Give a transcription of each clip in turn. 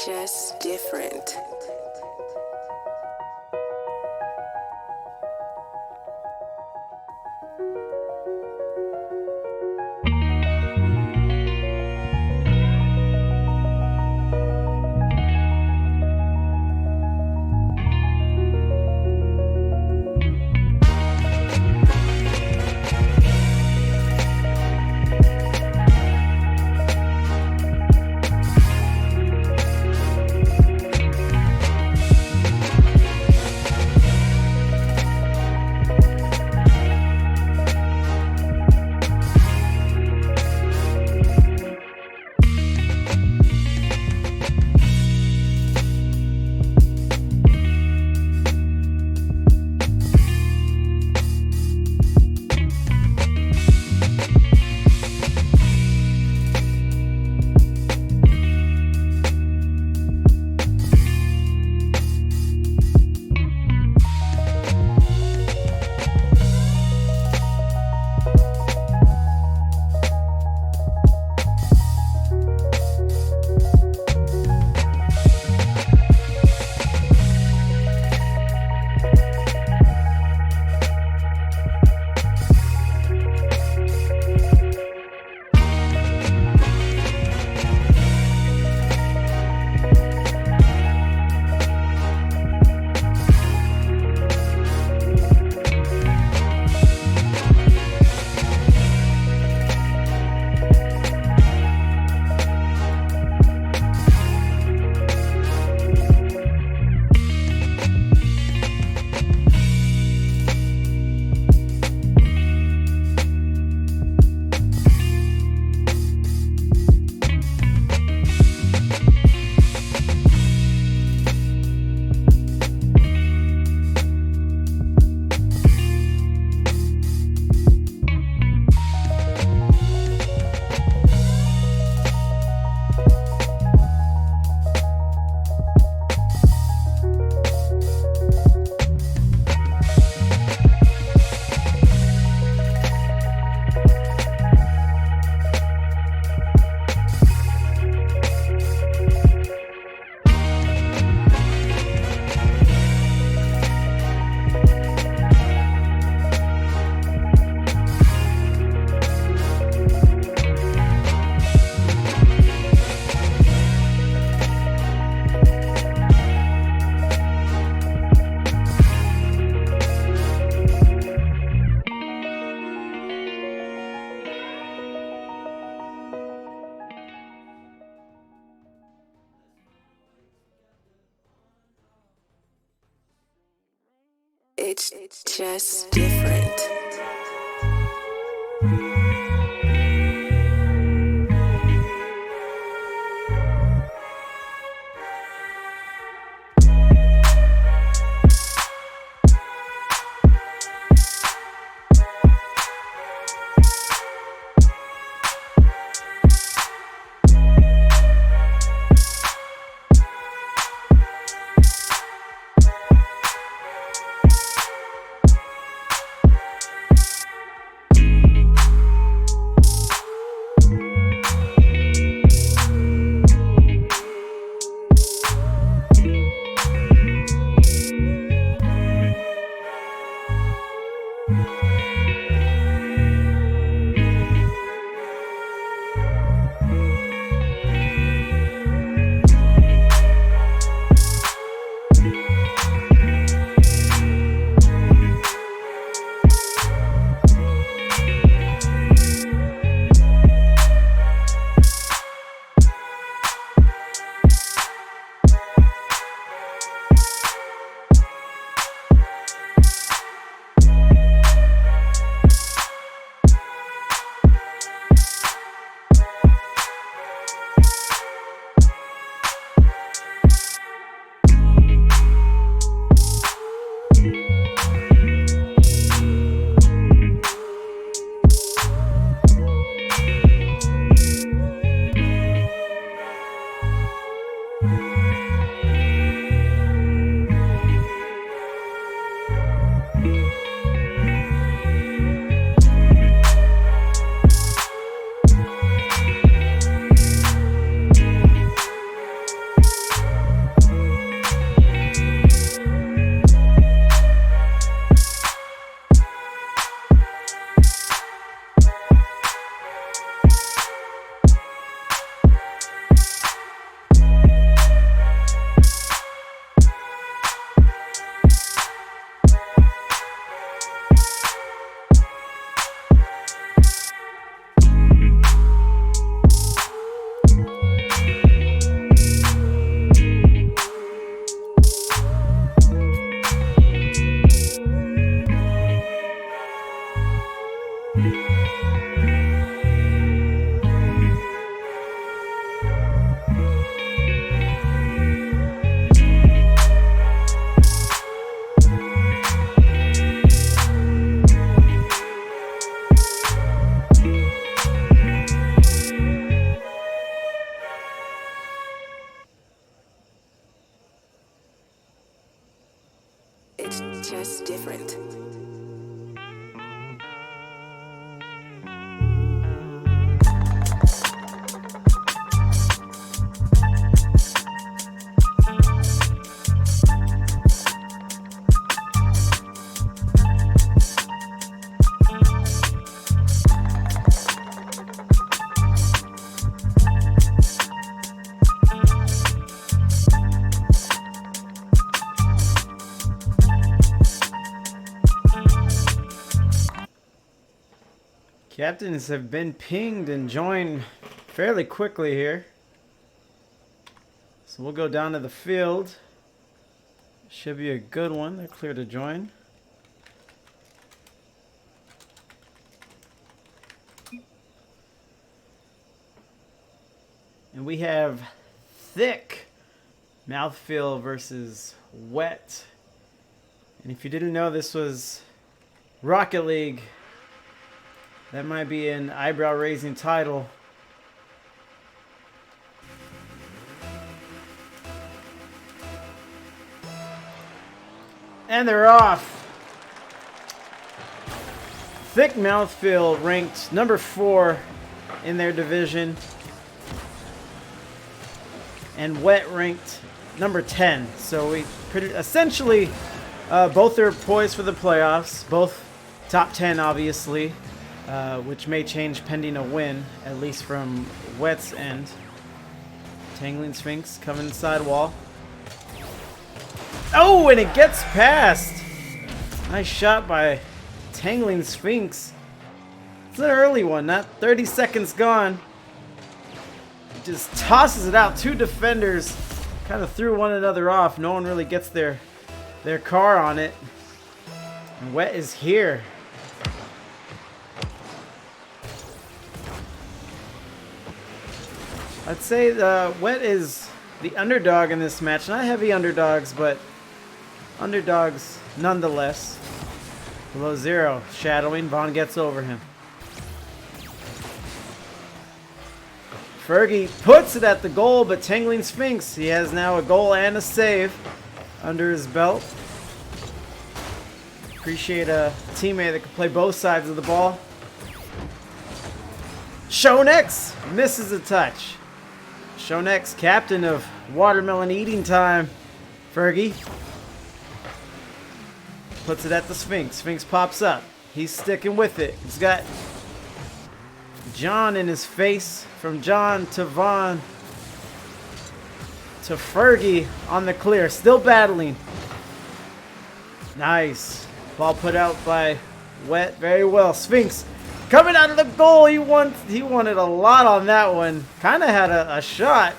just different. It's just different. It's just different. Captains have been pinged and joined fairly quickly here. So we'll go down to the field. Should be a good one. They're clear to join. And we have Thiiick Mouthfeel versus Wet. And if you didn't know this was Rocket League, that might be an eyebrow-raising title. And they're off. Thiiick Mouthfeel ranked number 4 in their division. And Wet ranked number 10. So we essentially both are poised for the playoffs. Both top 10, obviously. Which may change pending a win, at least from Wet's end. Tangling Sphinx coming inside wall. Oh, and it gets past. Nice shot by Tangling Sphinx. It's an early one, not 30 seconds gone. Just tosses it out. Two defenders kind of threw one another off. No one really gets their car on it. And Wet is here. I'd say Wet is the underdog in this match. Not heavy underdogs, but underdogs nonetheless. Below 0. Shadowing. Vaughn gets over him. Fergie puts it at the goal, but Tangling Sphinx, he has now a goal and a save under his belt. Appreciate a teammate that can play both sides of the ball. Shonex misses a touch. Shonex, captain of Watermelon Eating Time. Fergie puts it at the Sphinx. Sphinx pops up. He's sticking with it. He's got John in his face. From John to Vaughn to Fergie on the clear. Still battling. Nice. Ball put out by Wet. Very well. Sphinx coming out of the goal. He wanted a lot on that one. Kind of had a shot.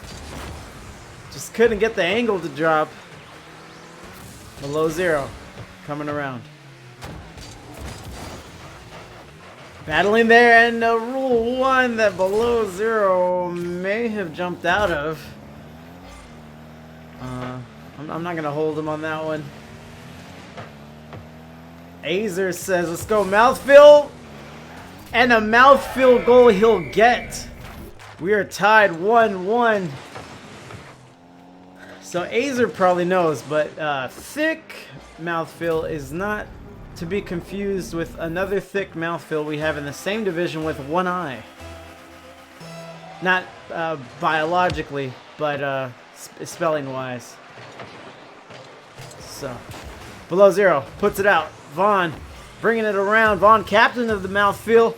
Just couldn't get the angle to drop. Below 0. Coming around. Battling there, and rule 1 that below 0 may have jumped out of. I'm not going to hold him on that one. Azer says, let's go Mouthfeel. And a Mouthfeel goal he'll get. We are tied 1-1. So Azer probably knows, but Thiiick Mouthfeel is not to be confused with another Thiiick Mouthfeel we have in the same division with one eye. Not biologically, but spelling wise. So, below 0, puts it out. Vaughn bringing it around. Vaughn, captain of the Mouthfeel.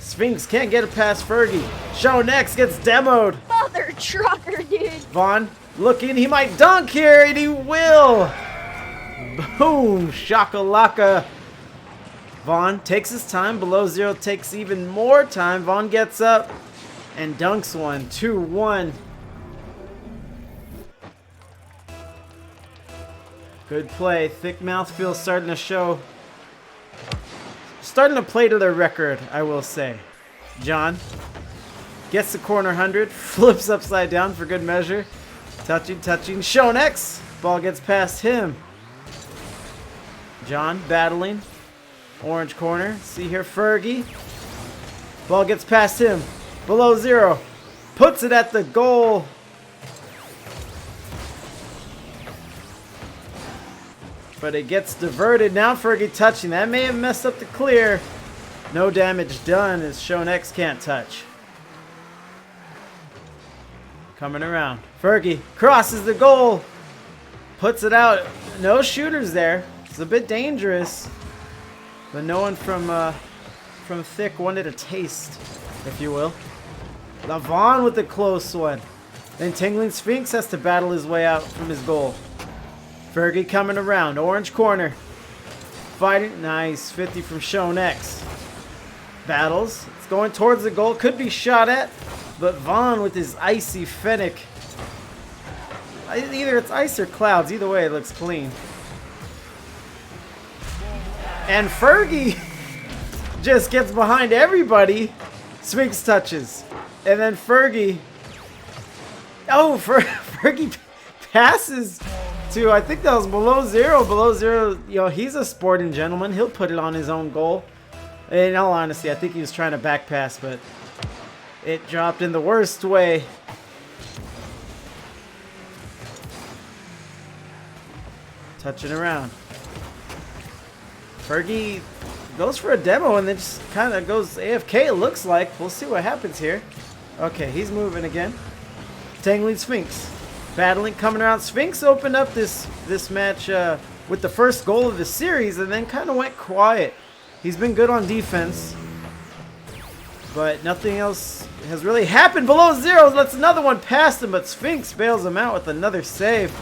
Sphinx can't get it past Fergie. Shonex gets demoed. Mother trucker, dude. Vaughn looking, he might dunk here, and he will. Boom! Shakalaka. Vaughn takes his time. Below 0 takes even more time. Vaughn gets up and dunks one. 2-1. Good play. Thiiick Mouthfeel starting to show starting to play to their record, I will say. John gets the corner 100, flips upside down for good measure. Touching. Shown X. Ball gets past him. John battling. Orange corner. See here, Fergie. Ball gets past him. Below zero. Puts it at the goal. But it gets diverted. Now Fergie touching. That may have messed up the clear. No damage done as Shown X can't touch. Coming around. Fergie crosses the goal. Puts it out. No shooters there. It's a bit dangerous. But no one from Thiiick wanted a taste, if you will. Lavon with the close one. Then Tingling Sphinx has to battle his way out from his goal. Fergie coming around. Orange corner. Fighting. Nice. 50 from Shown X. Battles. It's going towards the goal. Could be shot at. But Vaughn with his icy Fennec. Either it's ice or clouds. Either way, it looks clean. And Fergie just gets behind everybody. Sphinx touches. And then Fergie. Oh, Fergie passes to, I think that was below zero. Below zero, you know, he's a sporting gentleman. He'll put it on his own goal. In all honesty, I think he was trying to back pass, but it dropped in the worst way. Touching around. Fergie goes for a demo and then just kind of goes AFK, it looks like. We'll see what happens here. Okay, he's moving again. Tangling Sphinx. Battling, coming around. Sphinx opened up this match with the first goal of the series and then kind of went quiet. He's been good on defense, but nothing else has really happened. Below zero, lets another one past him, but Sphinx bails him out with another save.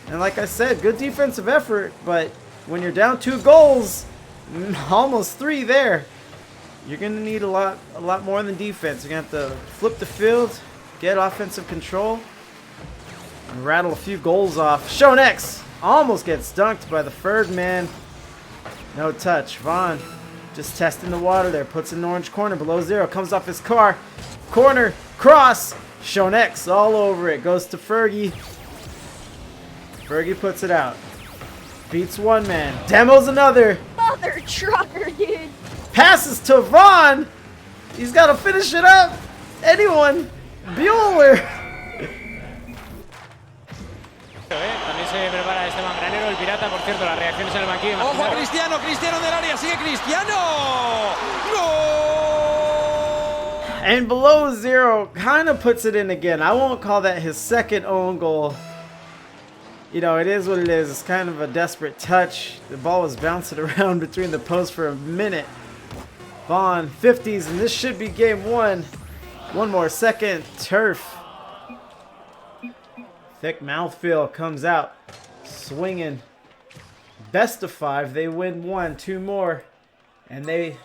And like I said, good defensive effort, but when you're down 2 goals, almost 3 there, you're going to need a lot more than defense. You're going to have to flip the field, get offensive control, and rattle a few goals off. Shown X almost gets dunked by the Ferg man. No touch. Vaughn just testing the water there. Puts it in the orange corner. Below zero. Comes off his car. Corner. Cross. Shown X all over it. Goes to Fergie. Fergie puts it out. Beats one man. Demos another. Mother trucker, dude. Passes to Vaughn. He's got to finish it up. Anyone. Bueller. También se prepara este mangranero, el pirata, por cierto, las reacciones en el banquillo. ¡Ojo a Cristiano! ¡Cristiano del área! ¡Sigue Cristiano! ¡Gol! And below zero kind of puts it in again. I won't call that his second own goal. You know, it is what it is. It's kind of a desperate touch. The ball was bouncing around between the posts for a minute. Vaughn, 50s, and this should be game 1. One more second. Turf. Thiiick Mouthfeel comes out swinging. Best of 5. They win 1. 2 more. And they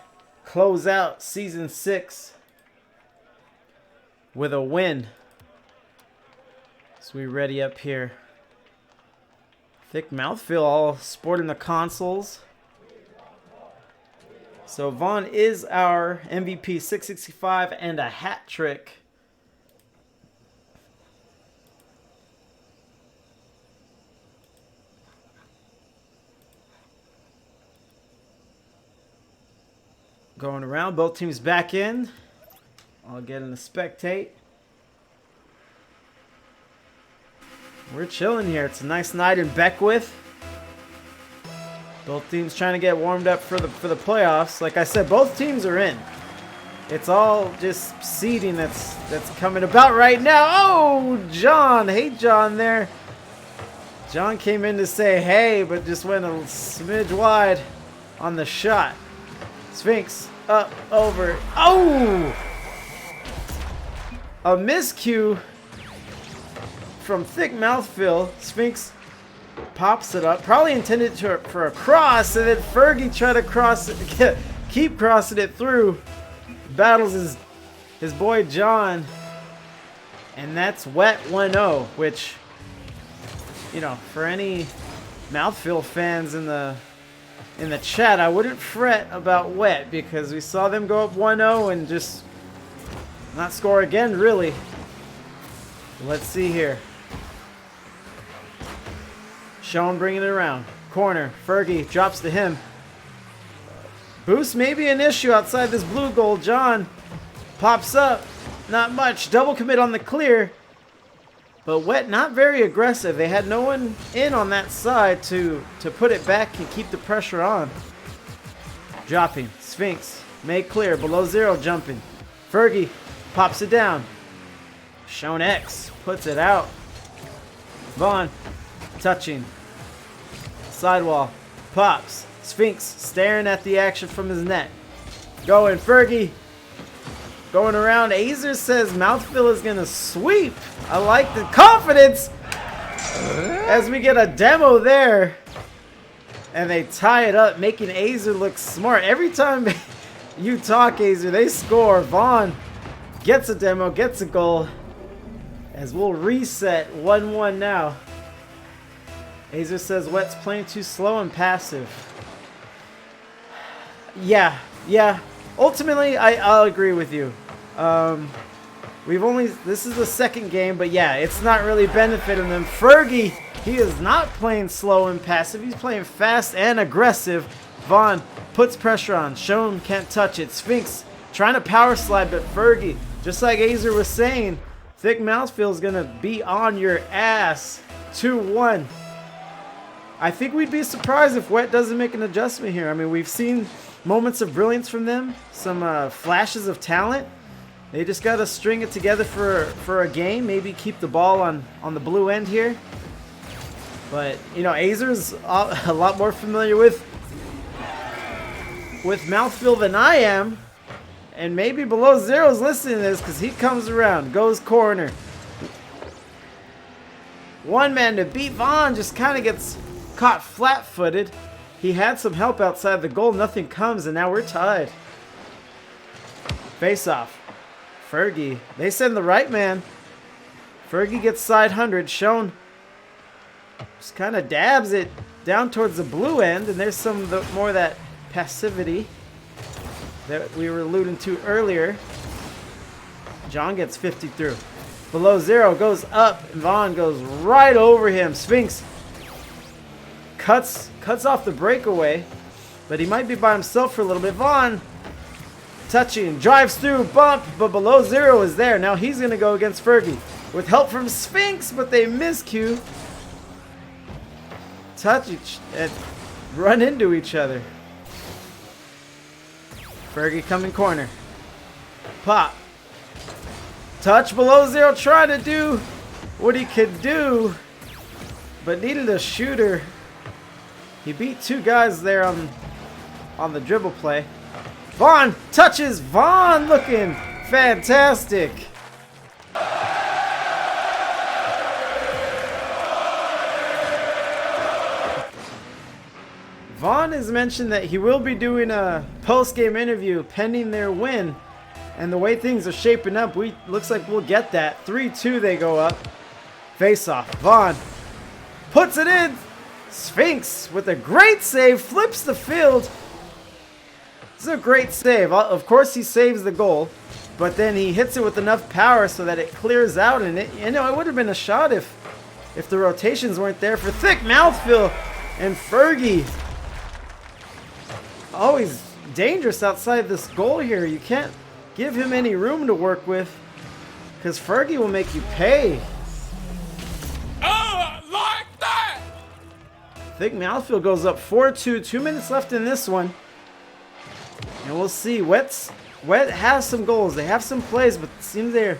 close out Season 6 with a win. So we ready up here. Thiiick Mouthfeel all sporting the consoles. So Vaughn is our MVP, 665 and a hat trick. Going around, both teams back in. I'll get in the spectate. We're chilling here. It's a nice night in Beckwith. Both teams trying to get warmed up for the playoffs. Like I said, both teams are in. It's all just seeding that's coming about right now. Oh, John. Hey, John there. John came in to say hey, but just went a smidge wide on the shot. Sphinx up, over. Oh! A miscue from Thiiick Mouthfeel. Sphinx pops it up. Probably intended for a cross, and then Fergie tried to cross it, keep crossing it through. Battles his boy John. And that's wet 1-0, which, you know, for any Mouthfeel fans in the in the chat, I wouldn't fret about Wet because we saw them go up 1-0 and just not score again, really. Let's see here. Sean bringing it around. Corner. Fergie drops to him. Boost may be an issue outside this blue goal. John pops up. Not much. Double commit on the clear. But Wet not very aggressive. They had no one in on that side to put it back and keep the pressure on. Dropping. Sphinx. Made clear. Below zero jumping. Fergie pops it down. Sean X puts it out. Vaughn touching. Sidewall. Pops. Sphinx staring at the action from his net. Going. Fergie. Going around. Azer says Mouthfeel is going to sweep. I like the confidence. As we get a demo there. And they tie it up, making Azer look smart. Every time you talk, Azer, they score. Vaughn gets a demo, gets a goal. As we'll reset 1-1 now. Azer says Wet's playing too slow and passive. Yeah. Ultimately, I'll agree with you. This is the second game, but yeah, it's not really benefiting them. Fergie, he is not playing slow and passive. He's playing fast and aggressive. Vaughn puts pressure on. Sean can't touch it. Sphinx trying to power slide, but Fergie, just like Azer was saying, Thiiick Mouthfeel is going to be on your ass. 2-1. I think we'd be surprised if Wet doesn't make an adjustment here. I mean, we've seen moments of brilliance from them, some flashes of talent. They just got to string it together for a game, maybe keep the ball on the blue end here. But, you know, Azer's a lot more familiar with Mouthfeel than I am. And maybe Below Zero's listening to this because he comes around, goes corner. One man to beat. Vaughn just kind of gets caught flat-footed. He had some help outside the goal. Nothing comes, and now we're tied. Face-off. Fergie. They send the right man. Fergie gets side 100. Sean just kind of dabs it down towards the blue end, and there's some more of that passivity that we were alluding to earlier. John gets 50 through. Below Zero goes up, and Vaughn goes right over him. Sphinx cuts off the breakaway, but he might be by himself for a little bit. Vaughn touching, drives through, bump, but Below Zero is there. Now he's going to go against Fergie with help from Sphinx, but they miscue. Touch and run into each other. Fergie coming corner. Pop. Touch. Below Zero trying to do what he could do, but needed a shooter. He beat two guys there on the dribble play. Vaughn touches. Vaughn looking fantastic. Vaughn has mentioned that he will be doing a post-game interview pending their win. And the way things are shaping up, looks like we'll get that. 3-2 they go up. Face-off. Vaughn puts it in. Sphinx with a great save. Flips the field. This is a great save. Of course he saves the goal. But then he hits it with enough power so that it clears out. And it would have been a shot if the rotations weren't there for Thiiick Mouthfeel and Fergie. Always dangerous outside this goal here. You can't give him any room to work with because Fergie will make you pay. Oh, like that! Thiiick Mouthfeel goes up 4-2. 2 minutes left in this one. And we'll see. Wet has some goals. They have some plays, but it seems they're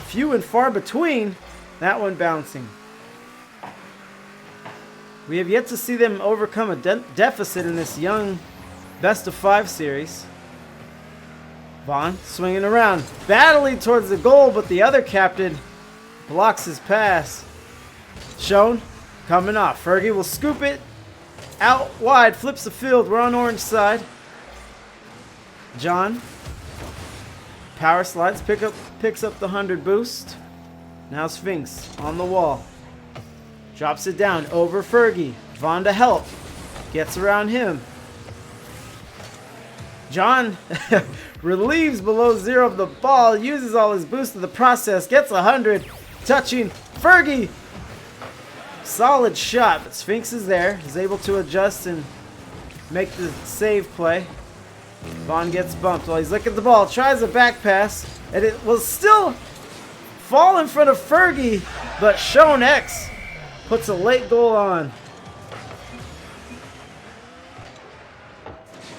few and far between. That one bouncing. We have yet to see them overcome a deficit in this young best of 5 series. Vaughn swinging around, battling towards the goal, but the other captain blocks his pass. Sean coming off. Fergie will scoop it out wide, flips the field. We're on orange side. John power slides, picks up the 100 boost. Now Sphinx on the wall. Drops it down over Fergie. Vaughn to help. Gets around him. John relieves below zero of the ball, uses all his boost in the process, gets 100, touching Fergie. Solid shot, but Sphinx is there. He's able to adjust and make the save play. Vaughn gets bumped while he's looking at the ball, tries a back pass, and it will still fall in front of Fergie, but Sean X puts a late goal on.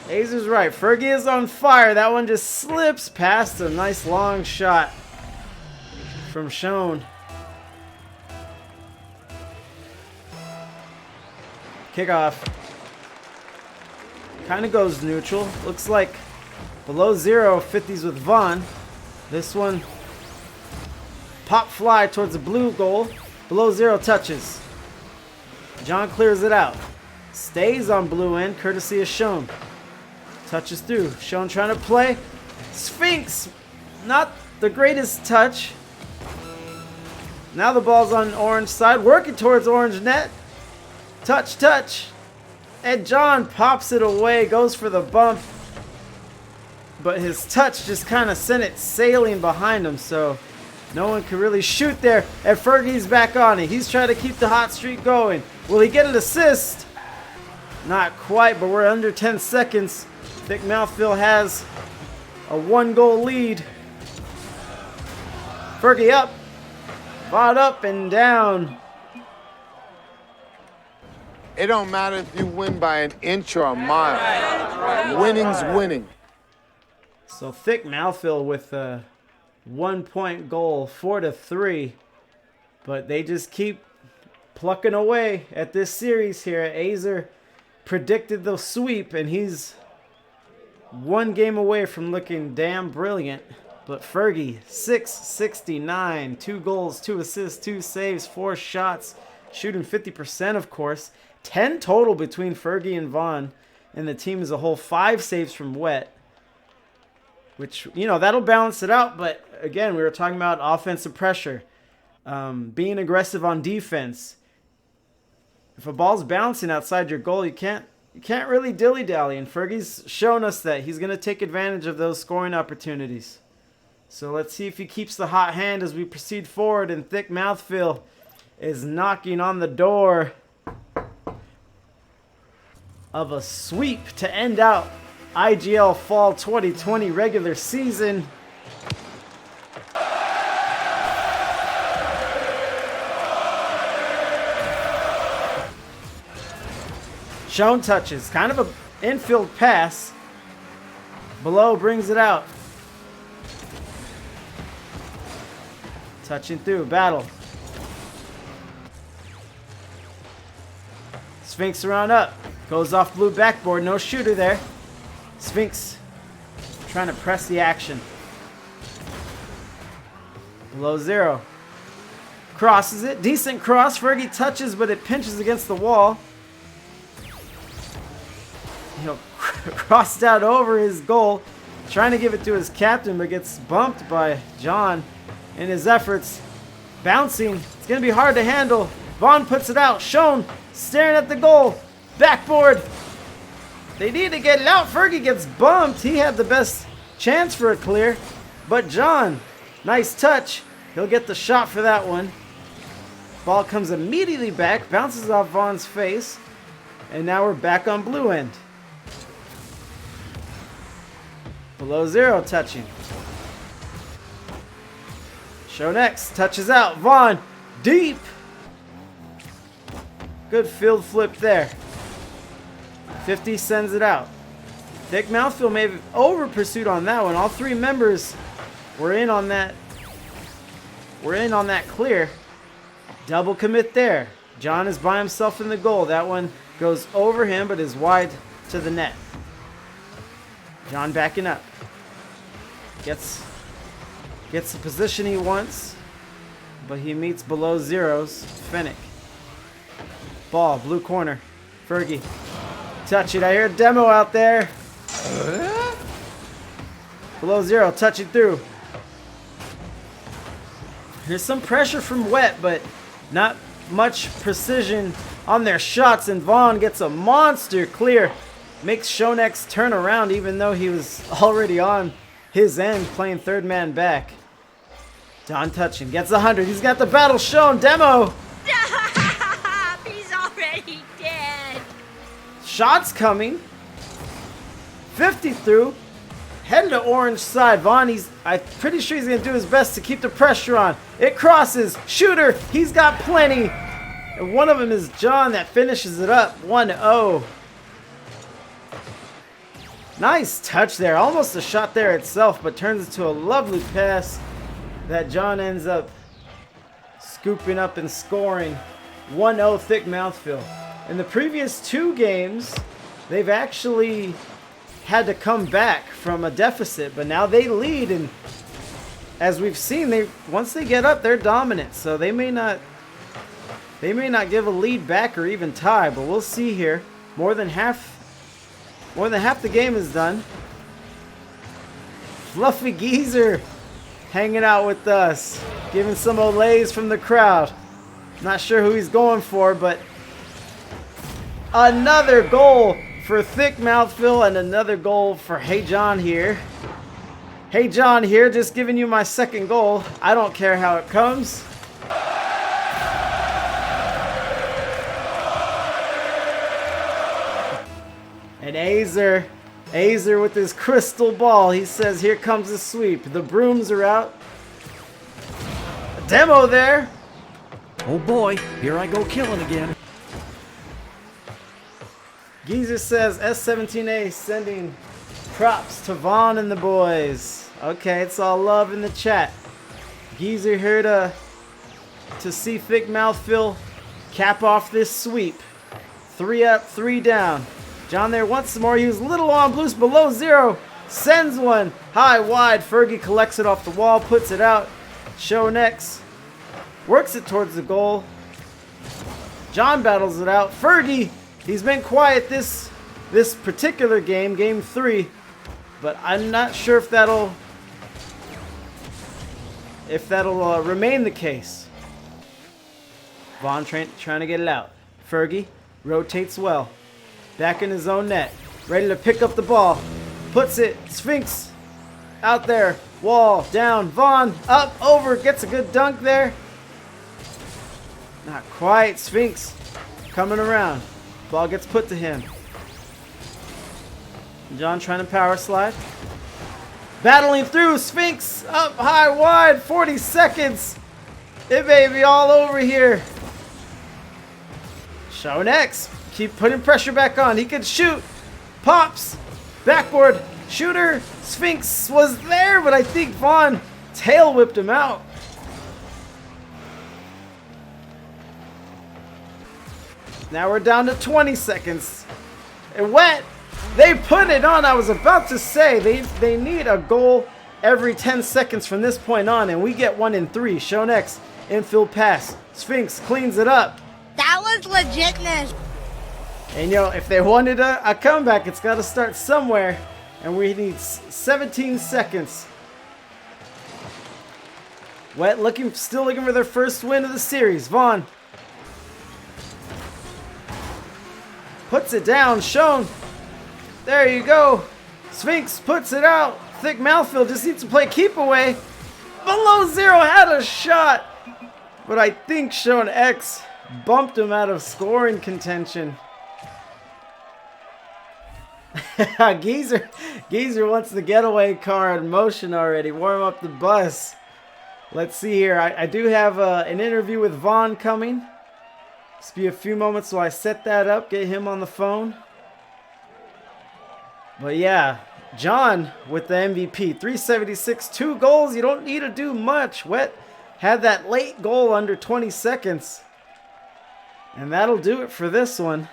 Azer's right. Fergie is on fire. That one just slips past a nice long shot from Sean. Kickoff. Kind of goes neutral. Looks like below zero, 50s with Vaughn. This one, pop fly towards the blue goal. Below zero touches. John clears it out. Stays on blue end, courtesy of Sean. Touches through. Sean trying to play. Sphinx, not the greatest touch. Now the ball's on orange side, working towards orange net. Touch, touch. And John pops it away, goes for the bump. But his touch just kind of sent it sailing behind him, so no one could really shoot there. And Fergie's back on it. He's trying to keep the hot streak going. Will he get an assist? Not quite, but we're under 10 seconds. Thiiick Mouthfeel has a 1-goal lead. Fergie up. Vaughn up and down. It don't matter if you win by an inch or a mile. Winning's winning. So Thiiick Mouthfeel with a 1-point goal, 4-3. But they just keep plucking away at this series here. Azer predicted the sweep, and he's one game away from looking damn brilliant. But Fergie, 669, 2 goals, 2 assists, 2 saves, 4 shots, shooting 50%, of course. 10 total between Fergie and Vaughn, and the team as a whole. 5 saves from Wet, which, you know, that'll balance it out. But again, we were talking about offensive pressure, being aggressive on defense. If a ball's bouncing outside your goal, you can't really dilly-dally, and Fergie's shown us that he's going to take advantage of those scoring opportunities. So let's see if he keeps the hot hand as we proceed forward, and Thiiick Mouthfeel is knocking on the door of a sweep to end out IGL Fall 2020 regular season. Sean touches, kind of an infield pass. Below brings it out. Touching through, battle. Sphinx around up. Goes off blue backboard, no shooter there. Sphinx trying to press the action. Below zero. Crosses it, decent cross. Fergie touches, but it pinches against the wall. Crossed out over his goal, trying to give it to his captain, but gets bumped by John in his efforts. Bouncing, it's going to be hard to handle. Vaughn puts it out. Sean staring at the goal. Backboard. They need to get it out. Fergie gets bumped. He had the best chance for a clear, but John, nice touch. He'll get the shot for that one. Ball comes immediately back, bounces off Vaughn's face, and now we're back on blue end. Below zero touching. Show next. Touches out. Vaughn. Deep. Good field flip there. 50 sends it out. Thiiick Mouthfeel may have over pursued on that one. All 3 members were in on that. Clear. Double commit there. John is by himself in the goal. That one goes over him, but is wide to the net. John backing up. Gets the position he wants, but he meets below zeros. Fennick. Ball, blue corner. Fergie. Touch it. I hear a demo out there. Below zero. Touch it through. There's some pressure from Wet, but not much precision on their shots, and Vaughn gets a monster clear makes Shonex turn around even though he was already on his end playing third man back. John touching, gets 100. He's got the battle shown. Demo. Stop! He's already dead. Shots coming. 50 through. Heading to orange side. Vaughn, I'm pretty sure he's going to do his best to keep the pressure on. It crosses. Shooter. He's got plenty. And one of them is John that finishes it up. 1-0. Nice touch there. Almost a shot there itself, but turns into a lovely pass that John ends up scooping up and scoring. 1-0 Thiiick Mouthfeel. In the previous 2 games, they've actually had to come back from a deficit, but now they lead, and as we've seen, once they get up, they're dominant. So they may not give a lead back or even tie, but we'll see here. More than half the game is done. Fluffy Geezer hanging out with us, giving some olays from the crowd. Not sure who he's going for, but another goal for Thiiick Mouthfeel and another goal for Hey John here. Hey John here, just giving you my second goal. I don't care how it comes. And Azer with his crystal ball. He says, here comes the sweep. The brooms are out. A demo there. Oh boy, here I go killing again. Geezer says S17A sending props to Vaughn and the boys. Okay, it's all love in the chat. Geezer here to see Thiiick Mouthfeel cap off this sweep. 3 up, 3 down. John there once more. He was a little on loose below 0. Sends one high, wide. Fergie collects it off the wall, puts it out. Shonex works it towards the goal. John battles it out. Fergie, he's been quiet this particular game, game 3, but I'm not sure if that'll remain the case. Vaughn trying to get it out. Fergie rotates well. Back in his own net. Ready to pick up the ball. Puts it. Sphinx out there. Wall. Down. Vaughn. Up. Over. Gets a good dunk there. Not quite. Sphinx coming around. Ball gets put to him. John trying to power slide. Battling through. Sphinx up high wide. 40 seconds. It may be all over here. Shonex. Keep putting pressure back on. He could shoot. Pops. Backboard. Shooter. Sphinx was there, but I think Vaughn tail whipped him out. Now we're down to 20 seconds. And wet. They put it on. I was about to say they need a goal every 10 seconds from this point on, and we get 1 in 3. Shonex infield pass. Sphinx cleans it up. That was legitness. And you know, if they wanted a comeback, it's got to start somewhere. And we need 17 seconds. Wet still looking for their first win of the series. Vaughn puts it down. Shown. There you go. Sphinx puts it out. Thiiick Mouthfeel just needs to play keep away. Below 0 had a shot. But I think Shown X bumped him out of scoring contention. Geezer wants the getaway car in motion already. Warm up the bus. Let's see here. I do have an interview with Vaughn coming. Just be a few moments while I set that up, get him on the phone. But yeah, John with the MVP. 376, 2 goals. You don't need to do much. Wet had that late goal under 20 seconds. And that'll do it for this one.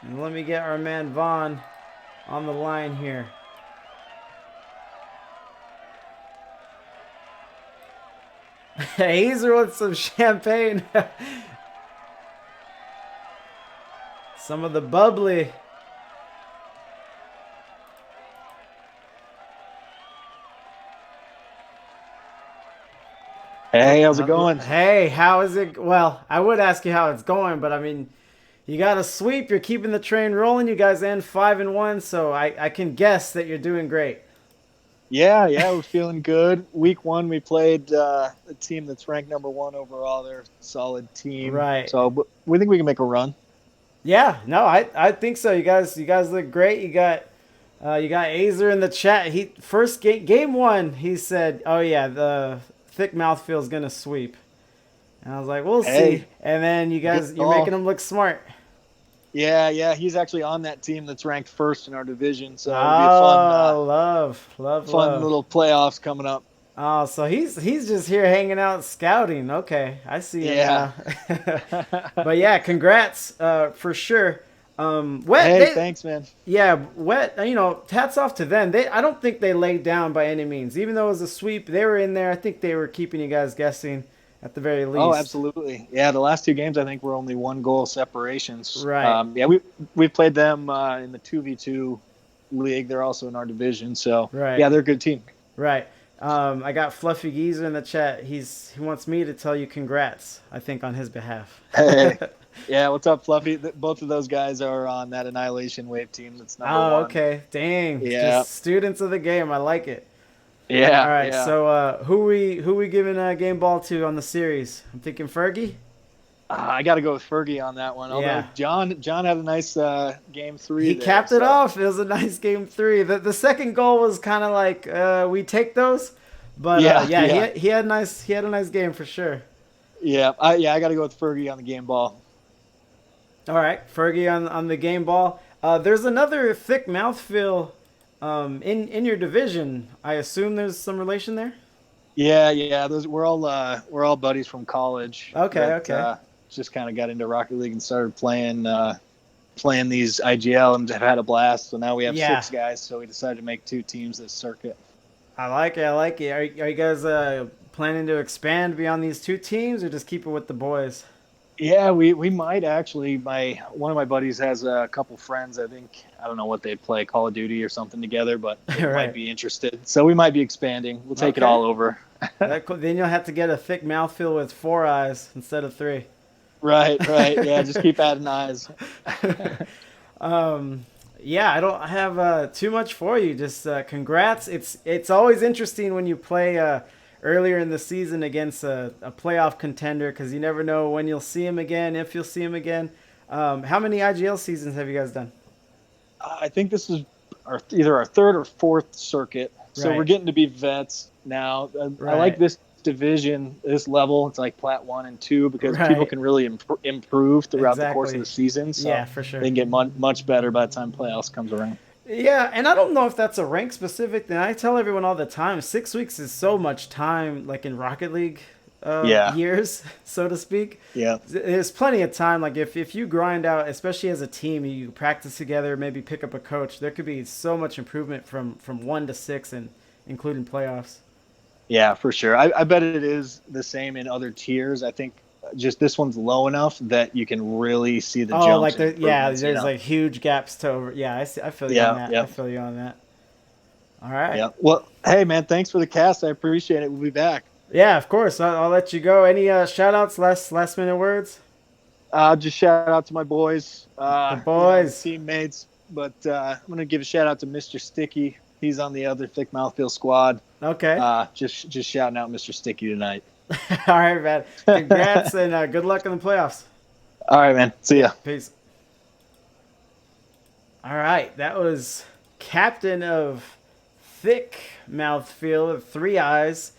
And let me get our man Vaughn on the line here. Hazer with some champagne. Some of the bubbly. Hey, how's it going? Hey, how is it? Well, I would ask you how it's going, but I mean, you got a sweep. You're keeping the train rolling. You guys end 5-1, so I can guess that you're doing great. Yeah, we're feeling good. Week 1, we played a team that's ranked #1 overall. They're a solid team. Right. So we think we can make a run. Yeah, no, I think so. You guys look great. You got Azer in the chat. He first game 1, he said, "Oh yeah, the Thiiick Mouthfeel is gonna sweep," and I was like, "We'll see." And then you're making him look smart. Yeah, he's actually on that team that's ranked first in our division. So it'll be a fun little playoffs coming up. Oh, so he's just here hanging out scouting. Okay, I see him now. But yeah, congrats for sure. Wet. Thanks, man. Yeah, Wet. Hats off to them. I don't think they laid down by any means. Even though it was a sweep, they were in there. I think they were keeping you guys guessing at the very least. Oh, absolutely. Yeah, the last 2 games I think were only 1 goal separations. Right. We played them in the 2v2 league. They're also in our division. So right. Yeah, they're a good team. Right. I got Fluffy Geezer in the chat. He wants me to tell you congrats, I think, on his behalf. Hey. Yeah, what's up, Fluffy? Both of those guys are on that Annihilation Wave team that's #1. Oh, okay. Dang. Yeah. Just students of the game. I like it. Yeah. All right. Yeah. So who we giving a game ball to on the series? I'm thinking Fergie. I got to go with Fergie on that one. Although John had a nice game 3. He capped it off. It was a nice game 3. The second goal was kind of like we take those, but he had a nice game for sure. Yeah, I got to go with Fergie on the game ball. All right, Fergie on the game ball. There's another Thiiick Mouthfeel in your division. I assume there's some relation there. Yeah. We're all buddies from college. Okay. Just kind of got into Rocket League and started playing these IGL and have had a blast. So now we have 6 guys. So we decided to make 2 teams this circuit. I like it. Are you guys planning to expand beyond these 2 teams, or just keep it with the boys? Yeah, we might actually. One of my buddies has a couple friends. I don't know what they play, Call of Duty or something together, but they might be interested. So we might be expanding. We'll take it all over. Then you'll have to get a Thiiick Mouthfeel with 4 eyes instead of 3. Right. Yeah, just keep adding eyes. Yeah, I don't have too much for you. Just congrats. It's always interesting when you play earlier in the season against a playoff contender, because you never know when you'll see him again, if you'll see him again. How many IGL seasons have you guys done? I think this is either our 3rd or 4th circuit. So we're getting to be vets now. I like this division, this level. It's like Plat 1 and 2 because people can really improve throughout the course of the season. So yeah, for sure. They can get much better by the time playoffs comes around. Yeah, and I don't know if that's a rank specific thing. I tell everyone all the time, 6 weeks is so much time, like in Rocket League years, so to speak. Yeah. There's plenty of time. Like if you grind out, especially as a team, you practice together, maybe pick up a coach, there could be so much improvement from 1 to 6 and including playoffs. Yeah, for sure. I bet it is the same in other tiers. I think just this one's low enough that you can really see the jumps. Oh, like there's like huge gaps to over. Yeah, I feel you on that. Yeah. I feel you on that. All right. Yeah. Well, hey man, thanks for the cast. I appreciate it. We'll be back. Yeah, of course. I'll let you go. Any shout outs, last minute words? Just shout out to my boys. The boys. Teammates. But I'm going to give a shout out to Mr. Sticky. He's on the other Thiiick Mouthfeel squad. Okay. Just shouting out Mr. Sticky tonight. All right, man. Congrats and good luck in the playoffs. All right, man. See ya. Peace. All right, that was captain of Thiiick Mouthfeel with 3 eyes,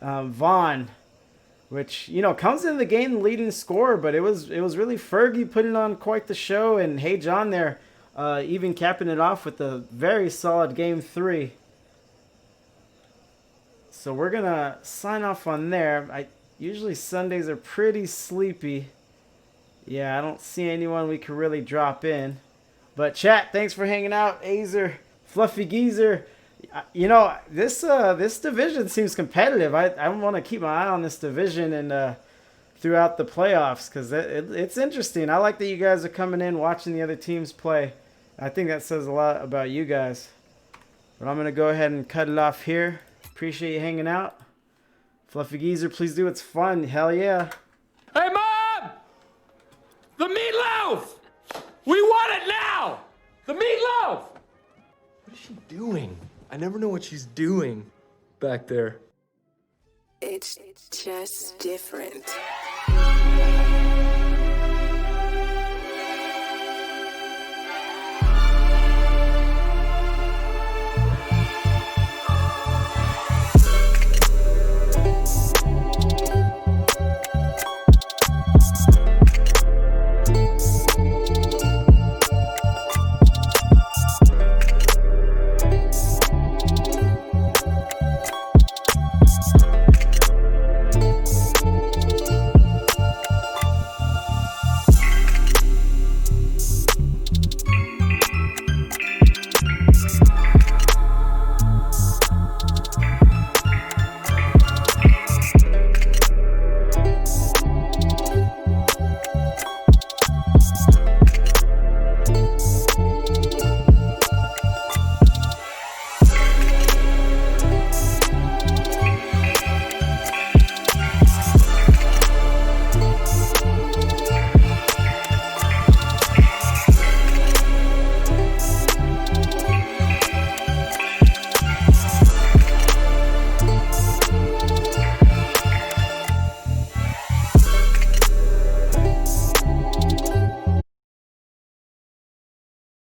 Vaughn, which comes into the game leading scorer, but it was really Fergie putting on quite the show, and Hey John there, even capping it off with a very solid game 3. So we're going to sign off on there. Usually Sundays are pretty sleepy. Yeah, I don't see anyone we could really drop in. But chat, thanks for hanging out. Azer, Fluffy Geezer. This division seems competitive. I want to keep my eye on this division and throughout the playoffs because it's interesting. I like that you guys are coming in, watching the other teams play. I think that says a lot about you guys. But I'm going to go ahead and cut it off here. Appreciate you hanging out. Fluffy Geezer, please do. It's fun. Hell yeah. Hey, Mom! The meatloaf! We want it now! The meatloaf! What is she doing? I never know what she's doing back there. It's just different.